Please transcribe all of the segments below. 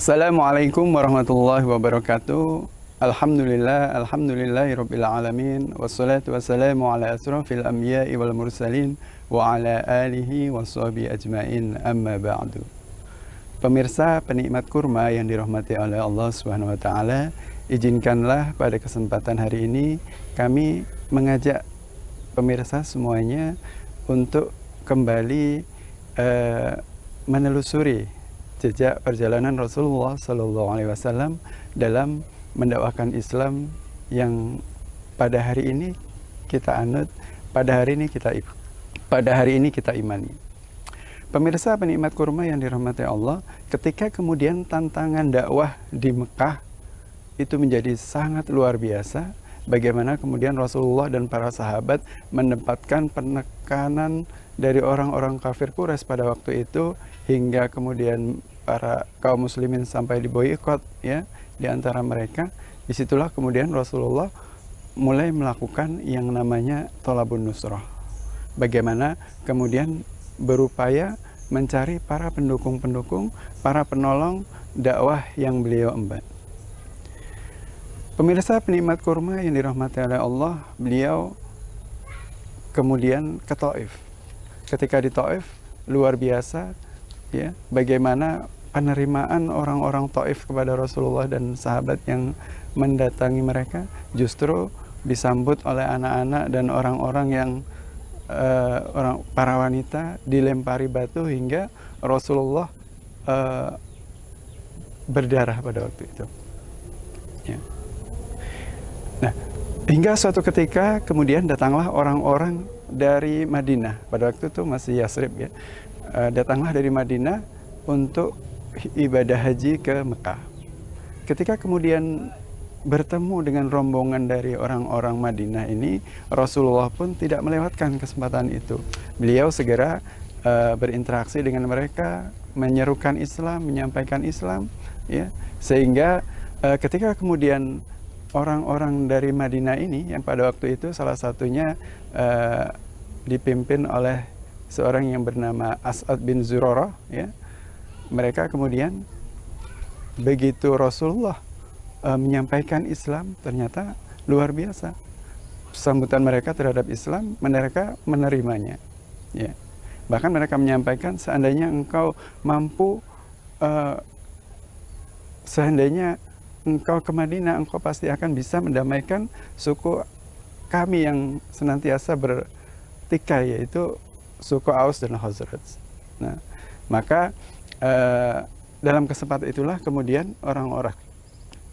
Assalamualaikum warahmatullahi wabarakatuh. Alhamdulillahirabbil alamin wassalatu wassalamu ala asrofil anbiya'i wal mursalin wa ala alihi washabihi ajmain, amma ba'du. Pemirsa penikmat kurma yang dirahmati oleh Allah Subhanahu wa taala, izinkanlah pada kesempatan hari ini kami mengajak pemirsa semuanya untuk kembali menelusuri jejak perjalanan Rasulullah Sallallahu Alaihi Wasallam dalam mendakwakan Islam yang pada hari ini kita anut, pada hari ini kita imani. Pemirsa penikmat kurma yang dirahmati Allah, ketika kemudian tantangan dakwah di Mekah itu menjadi sangat luar biasa, bagaimana kemudian Rasulullah dan para sahabat menempatkan penekanan dari orang-orang kafir Quraisy pada waktu itu, hingga kemudian para kaum muslimin sampai diboikot ya di antara mereka. Disitulah kemudian Rasulullah mulai melakukan yang namanya thalabun nusrah. Bagaimana kemudian berupaya mencari para pendukung-pendukung, para penolong dakwah yang beliau emban. Pemirsa penikmat kurma yang dirahmati oleh Allah, beliau kemudian ke Taif. Ketika di Taif, luar biasa ya, bagaimana penerimaan orang-orang Taif kepada Rasulullah dan sahabat yang mendatangi mereka justru disambut oleh anak-anak dan orang-orang yang para wanita dilempari batu hingga Rasulullah berdarah pada waktu itu. Ya. Nah, hingga suatu ketika kemudian datanglah orang-orang dari Madinah, pada waktu itu masih Yasrib ya, datanglah dari Madinah untuk ibadah haji ke Mekah. Ketika kemudian bertemu dengan rombongan dari orang-orang Madinah ini, Rasulullah pun tidak melewatkan kesempatan itu. Beliau segera berinteraksi dengan mereka, menyerukan Islam, menyampaikan Islam ya, sehingga ketika kemudian orang-orang dari Madinah ini, yang pada waktu itu salah satunya dipimpin oleh seorang yang bernama As'ad bin Zurarah ya, mereka kemudian begitu Rasulullah menyampaikan Islam, ternyata luar biasa sambutan mereka terhadap Islam, mereka menerimanya ya. Bahkan mereka menyampaikan, seandainya engkau mampu, seandainya engkau ke Madinah, engkau pasti akan bisa mendamaikan suku kami yang senantiasa bertikai, yaitu suku Aus dan Khazraj. Nah, maka dalam kesempatan itulah kemudian orang-orang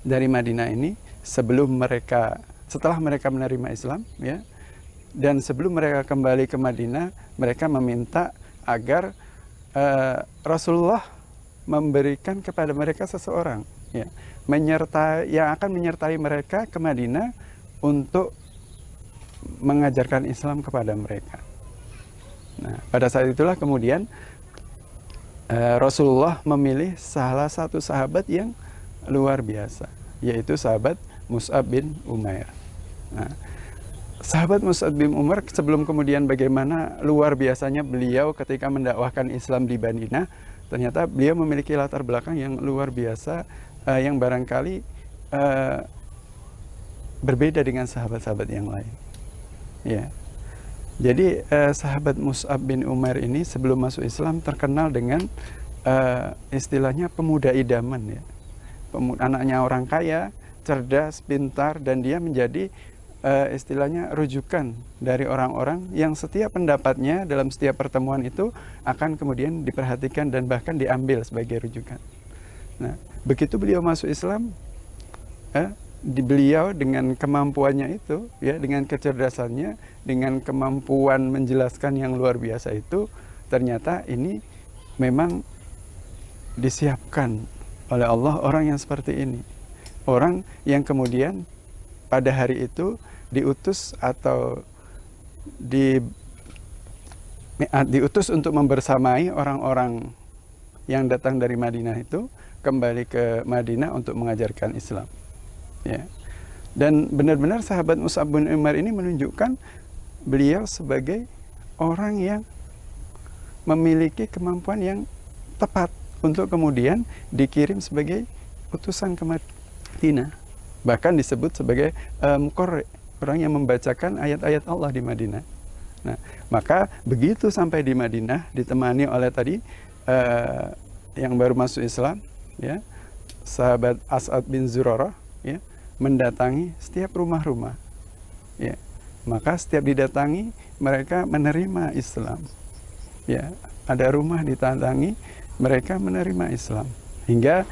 dari Madinah ini, setelah mereka menerima Islam ya, dan sebelum mereka kembali ke Madinah, mereka meminta agar Rasulullah memberikan kepada mereka seseorang ya, yang akan menyertai mereka ke Madinah untuk mengajarkan Islam kepada mereka. Nah, pada saat itulah kemudian Rasulullah memilih salah satu sahabat yang luar biasa, yaitu sahabat Mus'ab bin Umair. Nah, sahabat Mus'ab bin Umair, sebelum kemudian bagaimana luar biasanya beliau ketika mendakwahkan Islam di Madinah, ternyata beliau memiliki latar belakang yang luar biasa, yang barangkali berbeda dengan sahabat-sahabat yang lain. Ya, jadi sahabat Mus'ab bin Umair ini sebelum masuk Islam terkenal dengan istilahnya pemuda idaman ya, anaknya orang kaya, cerdas, pintar, dan dia menjadi istilahnya rujukan dari orang-orang yang setiap pendapatnya dalam setiap pertemuan itu akan kemudian diperhatikan dan bahkan diambil sebagai rujukan. Nah, begitu beliau masuk Islam, beliau dengan kemampuannya itu, ya, dengan kecerdasannya, dengan kemampuan menjelaskan yang luar biasa itu, ternyata ini memang disiapkan oleh Allah orang yang seperti ini, orang yang kemudian pada hari itu diutus atau diutus untuk membersamai orang-orang yang datang dari Madinah itu kembali ke Madinah untuk mengajarkan Islam ya. Dan benar-benar sahabat Mus'ab bin Umair ini menunjukkan beliau sebagai orang yang memiliki kemampuan yang tepat untuk kemudian dikirim sebagai utusan ke Madinah. Bahkan disebut sebagai muqarri, orang yang membacakan ayat-ayat Allah di Madinah. Nah, maka begitu sampai di Madinah ditemani oleh tadi yang baru masuk Islam, ya, sahabat As'ad bin Zurarah, ya, mendatangi setiap rumah-rumah, ya. Maka setiap didatangi mereka menerima Islam, ya. Ada rumah didatangi mereka menerima Islam hingga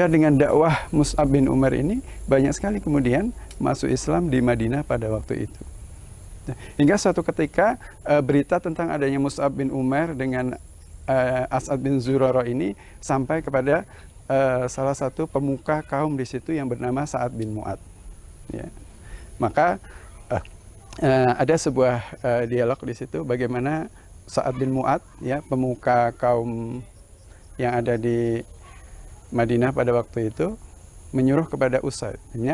dengan dakwah Mus'ab bin Umar ini banyak sekali kemudian masuk Islam di Madinah pada waktu itu. Hingga suatu ketika berita tentang adanya Mus'ab bin Umar dengan As'ad bin Zurarah ini sampai kepada salah satu pemuka kaum di situ yang bernama Sa'ad bin Mu'ad. Ya. Maka ada sebuah dialog di situ bagaimana Sa'ad bin Mu'ad, ya, pemuka kaum yang ada di Madinah pada waktu itu, menyuruh kepada Usaid. Ini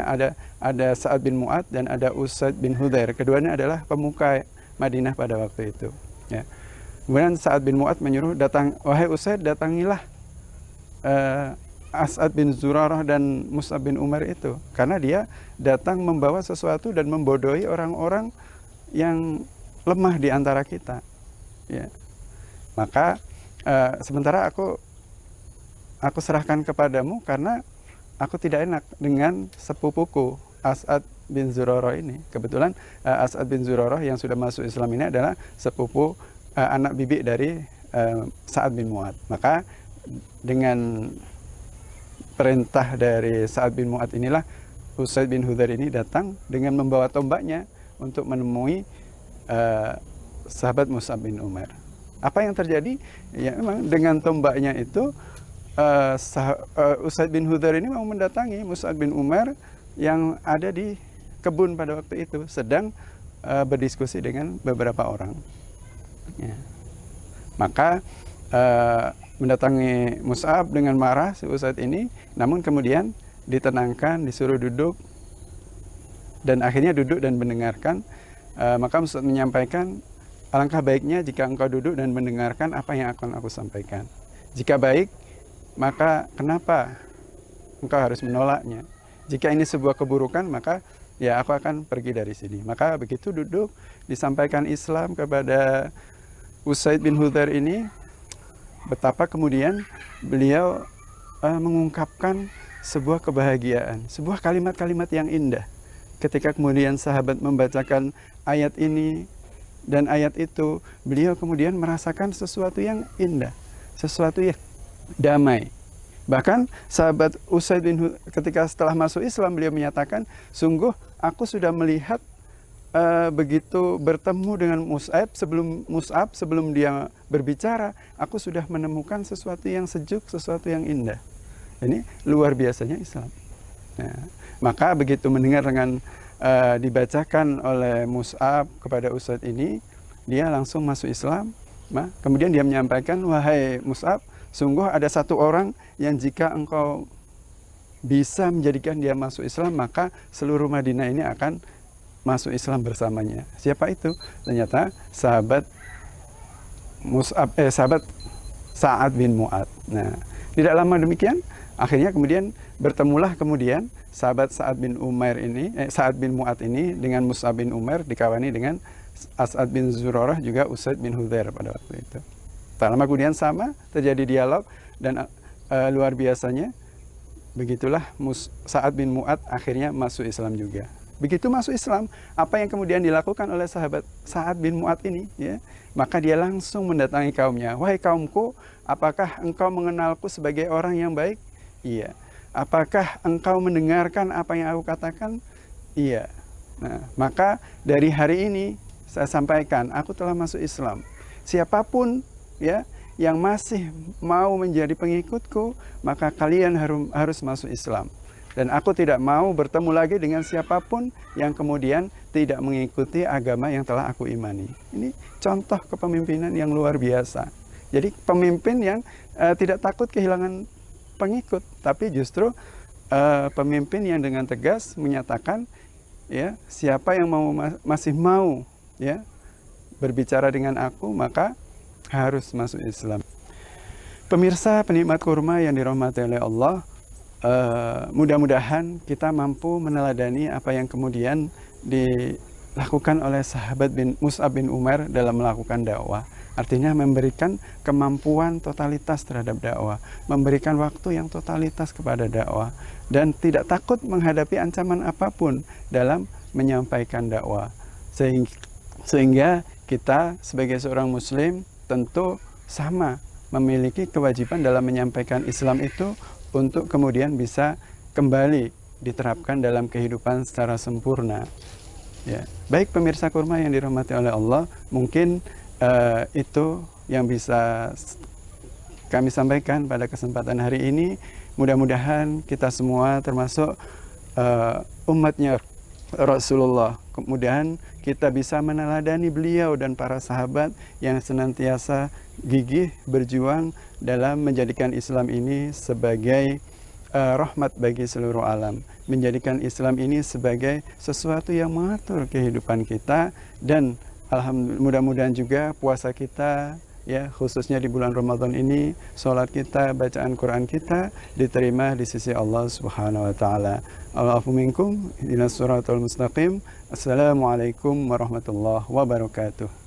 ada Sa'ad bin Mu'ad dan ada Usaid bin Hudzair. Keduanya adalah pemuka Madinah pada waktu itu. Ya. Kemudian Sa'ad bin Mu'ad menyuruh, wahai Usaid, datangilah As'ad bin Zurarah dan Mus'ab bin Umar itu, karena dia datang membawa sesuatu dan membodohi orang-orang yang lemah di antara kita. Ya. Maka sementara aku serahkan kepadamu karena aku tidak enak dengan sepupuku As'ad bin Zurarah ini. Kebetulan As'ad bin Zurarah yang sudah masuk Islam ini adalah sepupu anak bibi dari Sa'ad bin Mu'ad. Maka dengan perintah dari Sa'ad bin Mu'ad inilah Usaid bin Hudzair ini datang dengan membawa tombaknya untuk menemui sahabat Mus'ab bin Umar. Apa yang terjadi? Ya, memang dengan tombaknya itu Usaid bin Hudzair ini mau mendatangi Mus'ab bin Umar yang ada di kebun pada waktu itu, sedang berdiskusi dengan beberapa orang. Ya. Maka mendatangi Mus'ab dengan marah si Usaid ini, namun kemudian ditenangkan, disuruh duduk, dan akhirnya duduk dan mendengarkan. Maka Mus'ab menyampaikan, alangkah baiknya jika engkau duduk dan mendengarkan apa yang akan aku sampaikan. Jika baik, maka kenapa engkau harus menolaknya? Jika ini sebuah keburukan, maka ya aku akan pergi dari sini. Maka begitu duduk, disampaikan Islam kepada Usaid bin Hudzair ini, betapa kemudian beliau mengungkapkan sebuah kebahagiaan, sebuah kalimat-kalimat yang indah. Ketika kemudian sahabat membacakan ayat ini dan ayat itu, beliau kemudian merasakan sesuatu yang indah, sesuatu yang damai. Bahkan sahabat Usaid bin ketika setelah masuk Islam, beliau menyatakan, sungguh aku sudah melihat begitu bertemu dengan Mus'ab, sebelum dia berbicara, aku sudah menemukan sesuatu yang sejuk, sesuatu yang indah. Ini luar biasanya Islam. Nah, maka begitu mendengar dengan dibacakan oleh Mus'ab kepada Usaid ini, dia langsung masuk Islam. Kemudian dia menyampaikan, wahai Mus'ab, sungguh ada satu orang yang jika engkau bisa menjadikan dia masuk Islam, maka seluruh Madinah ini akan masuk Islam bersamanya. Siapa itu? Ternyata sahabat Sa'ad bin Mu'ad. Nah, tidak lama demikian, akhirnya kemudian bertemulah kemudian sahabat Sa'ad bin Mu'ad ini dengan Mus'ab bin Umar, dikawani dengan As'ad bin Zurarah, juga Usaid bin Hudzair pada waktu itu. Tak lama kemudian sama terjadi dialog dan luar biasanya begitulah Sa'ad bin Mu'ad akhirnya masuk Islam juga. Begitu masuk Islam, apa yang kemudian dilakukan oleh sahabat Sa'ad bin Mu'ad ini, ya, maka dia langsung mendatangi kaumnya. Wahai kaumku, apakah engkau mengenalku sebagai orang yang baik? Iya. Apakah engkau mendengarkan apa yang aku katakan? Iya. Nah, maka dari hari ini saya sampaikan, aku telah masuk Islam. Siapapun, ya, yang masih mau menjadi pengikutku, maka kalian harus masuk Islam. Dan aku tidak mau bertemu lagi dengan siapapun yang kemudian tidak mengikuti agama yang telah aku imani. Ini contoh kepemimpinan yang luar biasa. Jadi pemimpin yang tidak takut kehilangan pengikut, tapi justru pemimpin yang dengan tegas menyatakan, ya, siapa yang masih mau, ya, berbicara dengan aku, maka harus masuk Islam. Pemirsa penikmat kurma yang dirahmati oleh Allah, mudah-mudahan kita mampu meneladani apa yang kemudian dilakukan oleh sahabat Mus'ab bin Umar dalam melakukan dakwah. Artinya memberikan kemampuan totalitas terhadap dakwah, memberikan waktu yang totalitas kepada dakwah, dan tidak takut menghadapi ancaman apapun dalam menyampaikan dakwah. Sehingga kita sebagai seorang muslim tentu sama memiliki kewajiban dalam menyampaikan Islam itu untuk kemudian bisa kembali diterapkan dalam kehidupan secara sempurna. Ya. Baik pemirsa kurma yang dirahmati oleh Allah, mungkin itu yang bisa kami sampaikan pada kesempatan hari ini. Mudah-mudahan kita semua termasuk umatnya Rasulullah, kemudian kita bisa meneladani beliau dan para sahabat yang senantiasa gigih berjuang dalam menjadikan Islam ini sebagai rahmat bagi seluruh alam, menjadikan Islam ini sebagai sesuatu yang mengatur kehidupan kita, dan alhamdulillah mudah-mudahan juga puasa kita, ya khususnya di bulan Ramadan ini, sholat kita, bacaan Quran kita diterima di sisi Allah Subhanahu wa taala. Allahu minkum ihdinas siratal mustaqim. Assalamualaikum warahmatullahi wabarakatuh.